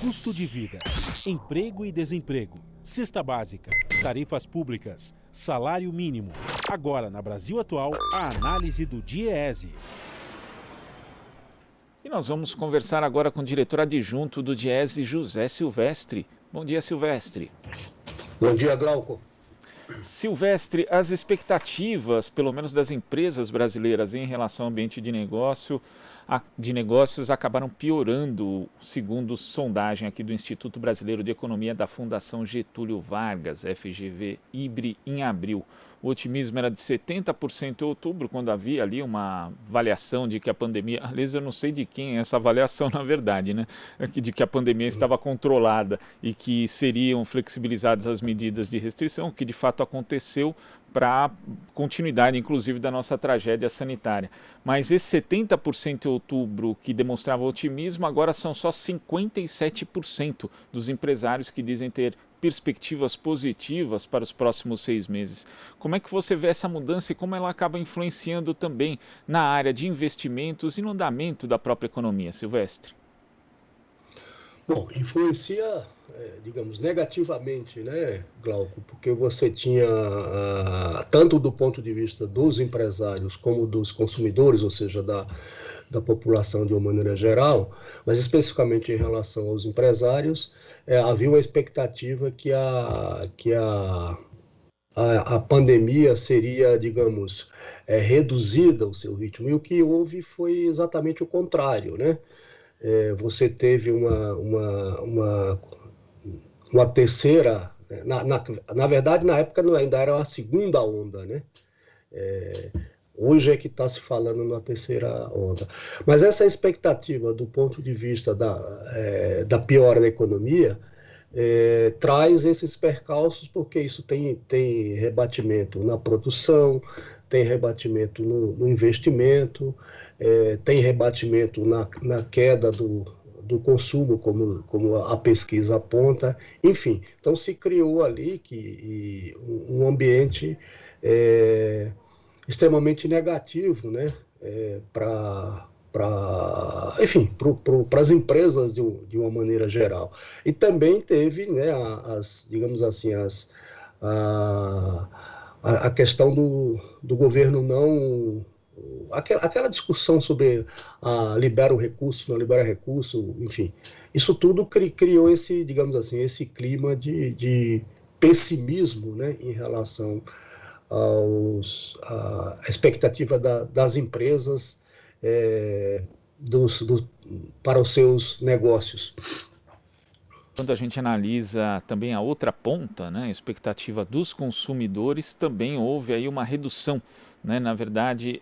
custo de vida, emprego e desemprego, cesta básica, tarifas públicas, salário mínimo. Agora, na Brasil Atual, a análise do DIEESE. E nós vamos conversar agora com o diretor adjunto do DIEESE, José Silvestre. Bom dia, Silvestre. Bom dia, Glauco. Silvestre, as expectativas, pelo menos das empresas brasileiras em relação ao ambiente de negócios, acabaram piorando, segundo sondagem aqui do Instituto Brasileiro de Economia da Fundação Getúlio Vargas, FGV-IBRE, em abril. O otimismo era de 70% em outubro, quando havia ali uma avaliação de que a pandemia... Aliás, eu não sei de quem é essa avaliação, na verdade, né? De que a pandemia estava controlada e que seriam flexibilizadas as medidas de restrição, que de fato aconteceu para a continuidade, inclusive, da nossa tragédia sanitária. Mas esse 70% em outubro que demonstrava otimismo, agora são só 57% dos empresários que dizem ter perspectivas positivas para os próximos 6 meses. Como é que você vê essa mudança e como ela acaba influenciando também na área de investimentos e no andamento da própria economia, Silvestre? Bom, influencia, digamos, negativamente, né, Glauco? Porque você tinha, tanto do ponto de vista dos empresários como dos consumidores, ou seja, da população de uma maneira geral, mas especificamente em relação aos empresários, havia uma expectativa que a pandemia seria, digamos, reduzida o seu ritmo, e o que houve foi exatamente o contrário, né? Você teve uma terceira, na verdade, na época ainda era a segunda onda, né? Hoje é que está se falando na terceira onda. Mas essa expectativa do ponto de vista da piora da economia traz esses percalços, porque isso tem rebatimento na produção, tem rebatimento no investimento, tem rebatimento na queda do consumo, como a pesquisa aponta. Enfim, então se criou ali um ambiente extremamente negativo, né, para as empresas de uma maneira geral. E também teve, né, digamos assim, a questão do governo não... Aquela discussão sobre libera o recurso, não libera recurso, enfim. Isso tudo criou esse, digamos assim, esse clima de pessimismo, né, em relação à expectativa das empresas para os seus negócios. Quando a gente analisa também a outra ponta, né, a expectativa dos consumidores, também houve aí uma redução, né? Na verdade,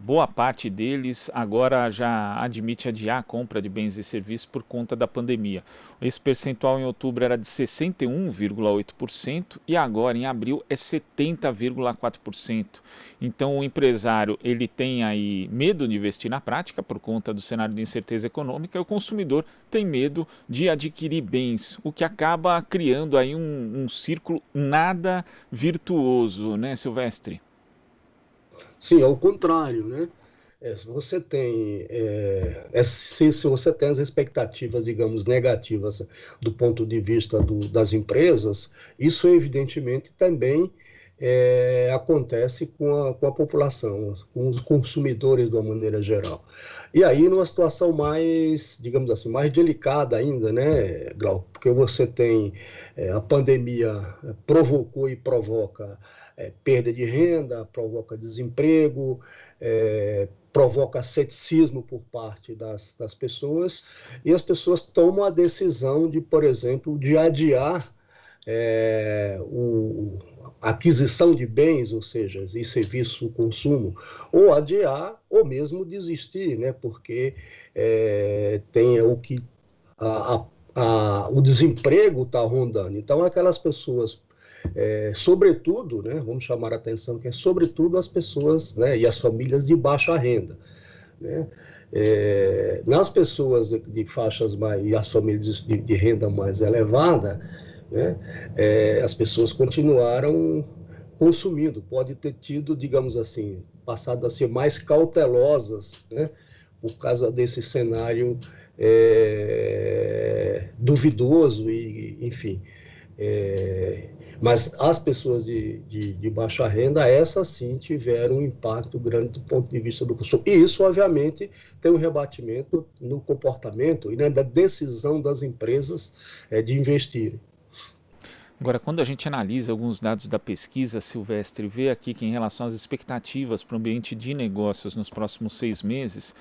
boa parte deles agora já admite adiar a compra de bens e serviços por conta da pandemia. Esse percentual em outubro era de 61,8% e agora em abril é 70,4%. Então o empresário ele tem aí medo de investir na prática por conta do cenário de incerteza econômica e o consumidor tem medo de adquirir bens, o que acaba criando aí um círculo nada virtuoso, né, Silvestre? Sim, ao contrário, né? Se você tem as expectativas, digamos, negativas do ponto de vista das empresas, isso evidentemente também acontece com a população, com os consumidores de uma maneira geral. E aí numa situação mais, digamos assim, mais delicada ainda, né, Glauco? Porque você tem a pandemia provocou e provoca perda de renda, provoca desemprego, provoca ceticismo por parte das pessoas, e as pessoas tomam a decisão de, por exemplo, de adiar a aquisição de bens, ou seja, e serviço, o consumo, ou adiar, ou mesmo desistir, né? Porque tem o desemprego está rondando. Então, aquelas pessoas, sobretudo, né, vamos chamar a atenção que sobretudo as pessoas, né, e as famílias de baixa renda, né? Nas pessoas de faixas mais, e as famílias de renda mais elevada, né, as pessoas continuaram consumindo, pode ter tido, digamos assim, passado a ser mais cautelosas, né, por causa desse cenário duvidoso e, enfim. Mas as pessoas de baixa renda, essas sim tiveram um impacto grande do ponto de vista do consumo. E isso, obviamente, tem um rebatimento no comportamento e, né, da decisão das empresas de investir. Agora, quando a gente analisa alguns dados da pesquisa, Silvestre, vê aqui que em relação às expectativas para o ambiente de negócios nos próximos 6 meses,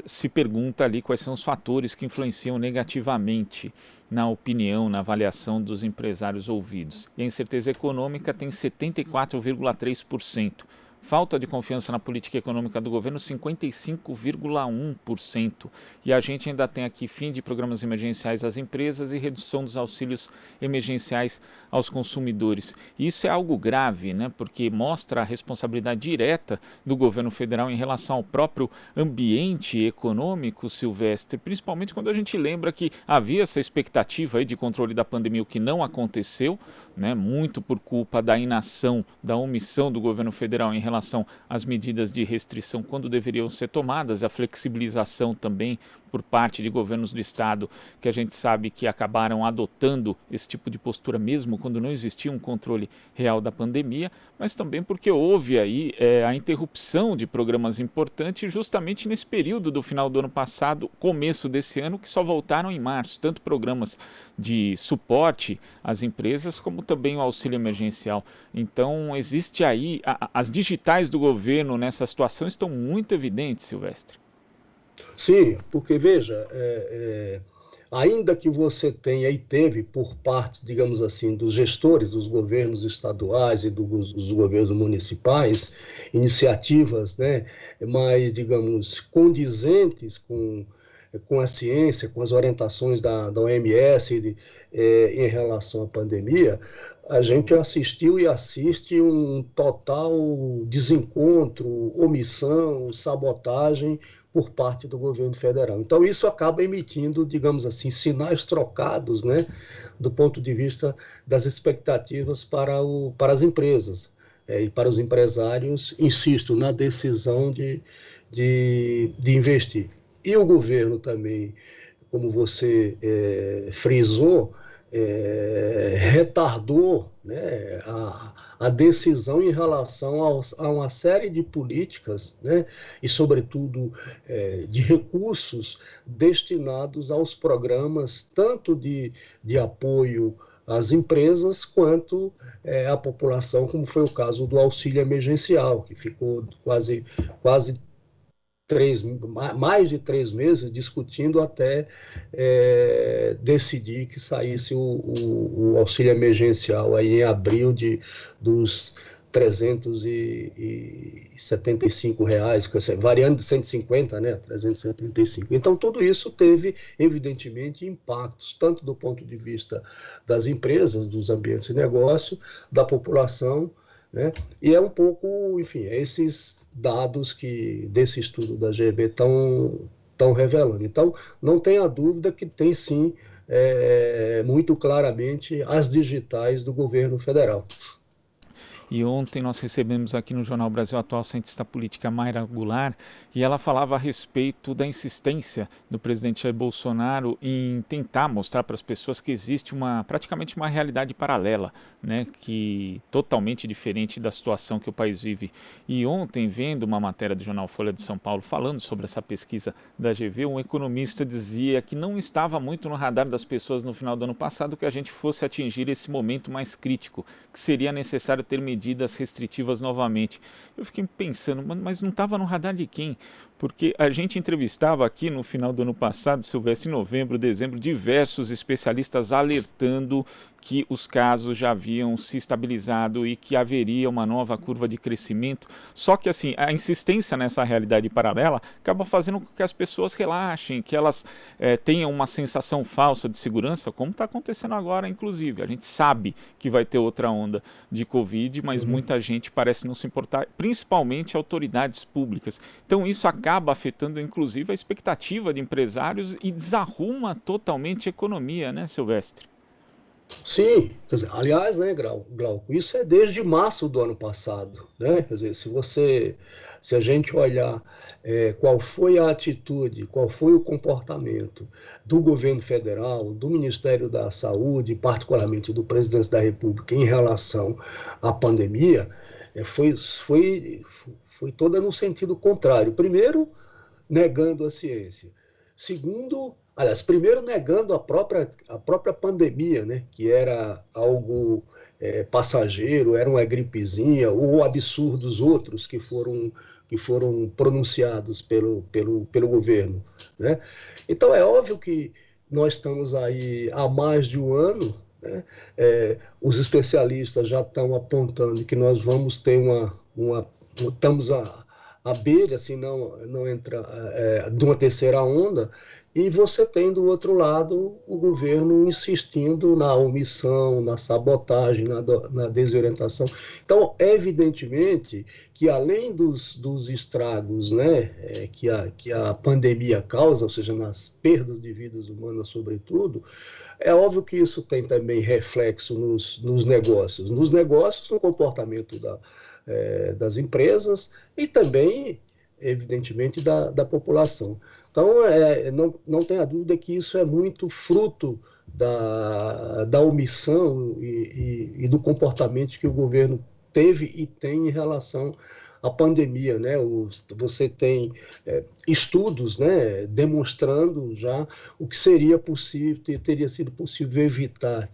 se pergunta ali quais são os fatores que influenciam negativamente na opinião, na avaliação dos empresários ouvidos. E a incerteza econômica tem 74,3%. Falta de confiança na política econômica do governo, 55,1%. E a gente ainda tem aqui fim de programas emergenciais às empresas e redução dos auxílios emergenciais aos consumidores. E isso é algo grave, né? Porque mostra a responsabilidade direta do governo federal em relação ao próprio ambiente econômico, Silvestre, principalmente quando a gente lembra que havia essa expectativa aí de controle da pandemia, o que não aconteceu, né? Muito por culpa da inação, da omissão do governo federal em relação às medidas de restrição quando deveriam ser tomadas, a flexibilização também por parte de governos do estado, que a gente sabe que acabaram adotando esse tipo de postura mesmo quando não existia um controle real da pandemia, mas também porque houve aí a interrupção de programas importantes justamente nesse período do final do ano passado, começo desse ano, que só voltaram em março, tanto programas de suporte às empresas como também o auxílio emergencial. Então existe aí, as digitais do governo nessa situação estão muito evidentes, Silvestre. Sim, porque veja, ainda que você tenha e teve por parte, digamos assim, dos gestores dos governos estaduais e dos governos municipais, iniciativas, né, mais, digamos, condizentes com a ciência, com as orientações da OMS em relação à pandemia, a gente assistiu e assiste um total desencontro, omissão, sabotagem por parte do governo federal. Então, isso acaba emitindo, digamos assim, sinais trocados, né, do ponto de vista das expectativas para as empresas e para os empresários, insisto, na decisão de investir. E o governo também, como você frisou, retardou, né, a decisão em relação a uma série de políticas, né, e, sobretudo, de recursos destinados aos programas tanto de apoio às empresas quanto à população, como foi o caso do auxílio emergencial, que ficou quase mais de 3 meses discutindo até decidir que saísse o auxílio emergencial aí em abril dos R$375, variando de 150, né, 375. Então, tudo isso teve, evidentemente, impactos, tanto do ponto de vista das empresas, dos ambientes de negócio, da população, né? E é um pouco, enfim, esses dados desse estudo da GV estão revelando. Então, não tenha dúvida que tem sim, muito claramente, as digitais do governo federal. E ontem nós recebemos aqui no Jornal Brasil Atual a cientista política Mayra Goulart, e ela falava a respeito da insistência do presidente Jair Bolsonaro em tentar mostrar para as pessoas que existe praticamente uma realidade paralela, né, que totalmente diferente da situação que o país vive. E ontem, vendo uma matéria do jornal Folha de São Paulo falando sobre essa pesquisa da GV, um economista dizia que não estava muito no radar das pessoas no final do ano passado que a gente fosse atingir esse momento mais crítico, que seria necessário ter medidas restritivas novamente. Eu fiquei pensando, mas não estava no radar de quem? Porque a gente entrevistava aqui no final do ano passado, Silvestre, em novembro, dezembro, diversos especialistas alertando que os casos já haviam se estabilizado e que haveria uma nova curva de crescimento. Só que assim, a insistência nessa realidade paralela acaba fazendo com que as pessoas relaxem, que elas tenham uma sensação falsa de segurança, como está acontecendo agora, inclusive. A gente sabe que vai ter outra onda de Covid, mas muita gente parece não se importar, principalmente autoridades públicas. Então isso acaba afetando, inclusive, a expectativa de empresários e desarruma totalmente a economia, né, Silvestre? Sim, quer dizer, aliás, né, Glauco, isso é desde março do ano passado, né? Quer dizer, se a gente olhar qual foi a atitude, qual foi o comportamento do governo federal, do Ministério da Saúde, particularmente do presidente da República em relação à pandemia, foi toda no sentido contrário. Primeiro, negando a ciência. Segundo, aliás, primeiro negando a própria pandemia, né, que era algo passageiro, era uma gripezinha, ou absurdos outros que foram pronunciados pelo governo, né? Então é óbvio que nós estamos aí há mais de um ano, né? Os especialistas já estão apontando que nós vamos ter estamos à beira, se não entra, de uma terceira onda, e você tem do outro lado o governo insistindo na omissão, na sabotagem, na desorientação. Então, evidentemente que além dos estragos, né, que a pandemia causa, ou seja, nas perdas de vidas humanas sobretudo, é óbvio que isso tem também reflexo nos negócios, no comportamento das empresas e também, evidentemente, da população. Então, não tenha dúvida que isso é muito fruto da omissão e do comportamento que o governo teve e tem em relação à pandemia, né? Você tem estudos, né, demonstrando já o que seria possível, teria sido possível evitar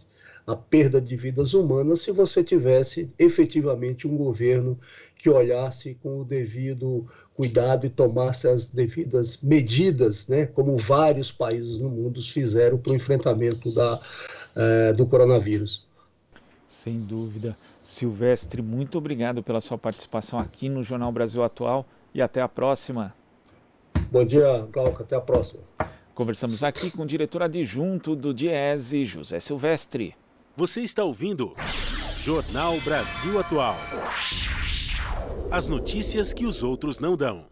a perda de vidas humanas se você tivesse efetivamente um governo que olhasse com o devido cuidado e tomasse as devidas medidas, né, como vários países no mundo fizeram para o enfrentamento do coronavírus. Sem dúvida. Silvestre, muito obrigado pela sua participação aqui no Jornal Brasil Atual e até a próxima. Bom dia, Glauco, até a próxima. Conversamos aqui com o diretor adjunto do DIEESE, José Silvestre. Você está ouvindo Jornal Brasil Atual. As notícias que os outros não dão.